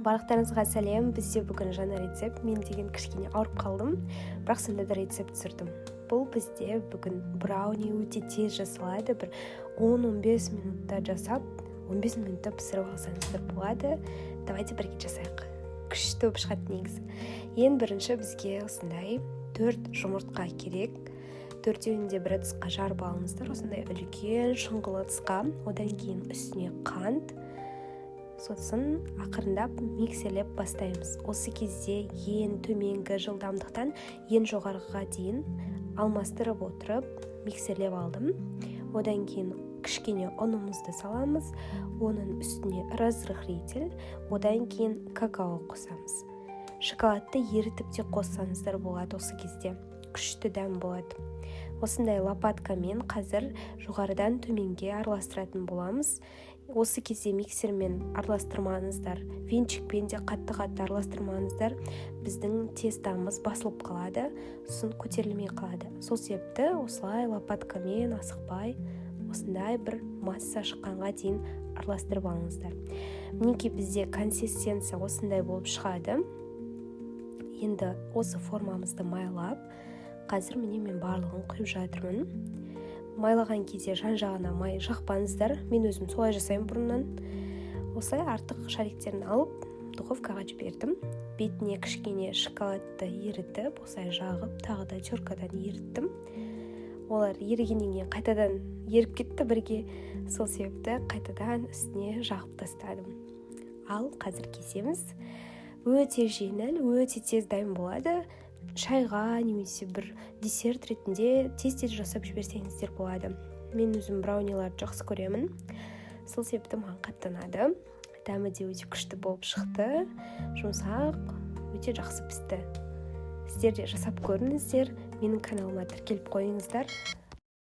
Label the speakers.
Speaker 1: Барлықтарыңызға сәлем. Бізде бүгін жаңа рецепт. Мен деген кішкене ауырып қалдым, бірақ сонда да рецепт түсірдім. Бұл бізде бүгін брауни өте тез жасалады. Бір 10-15 минутта жасап, 15 минутта пісіріп алсаңыздар болады. Давайте бірге жасайық. Күшті болып шығады негізі. Ең бірінші бізге осындай 4 жұмыртқа керек. 4-еуінде бір ыдысқа жарып алыңыздар. Осындай үлкен шұңғыл ыдысқа. Одан кейін үстіне қант. Сосын ақырындап миксерлеп бастаймыз. Осы кезде ең төменгі жылдамдықтан ең жоғарғыға дейін алмастырып отырып миксерлеп алдым. Одан кейін кішкене ұнымызды саламыз. Оның үстіне разрыхлитель, одан кейін какао қосамыз. Шоколадты ерітіп те қоссаңыздар болады осы кезде. Күшті дәм болады. Осындай лопаткамен қазір жоғарыдан төменге араластыратын боламыз. Осы кезде миксермен араластырмаңыздар, венчикпен де қатты-қатты араластырмаңыздар. Біздің тестамыз басылып қалады, сосын көтерілмей қалады. Сол себепті осылай лопаткамен асықпай, осындай бір масса шыққанға дейін араластырып алыңыздар. Мінекей бізде консистенция осындай болып шығады. Енді осы формамызды майлап, қазір міне мен барлығын құйып жатырмын. Майлаған кезде жан-жағына май жақпаңыздар. Мен өзім солай жасаймын бұрыннан. Осылай артық шариктерін алып, духовкаға жібердім. Бетіне кішкене шоколадты ерітіп, осылай жағып, тағы да теркадан еріттім. Олар ерігеннен кейін қайтадан еріп кетті бірге. Сол себепті қайтадан үстіне жағып тастадым. Ал қазір кесеміз. Өте жеңіл, өте тез дайын болады. Шайға немесе бір десерт ретінде тез-тез жасап жіберсеңіздер болады. Мен өзім брауниларды жақсы көремін. Сол себепті маған қатты ұнады. Дәмі де өте күшті болып шықты. Жұмсақ, өте жақсы пісті. Сіздер де жасап көріңіздер. Менің каналыма тіркеліп қойыңыздар.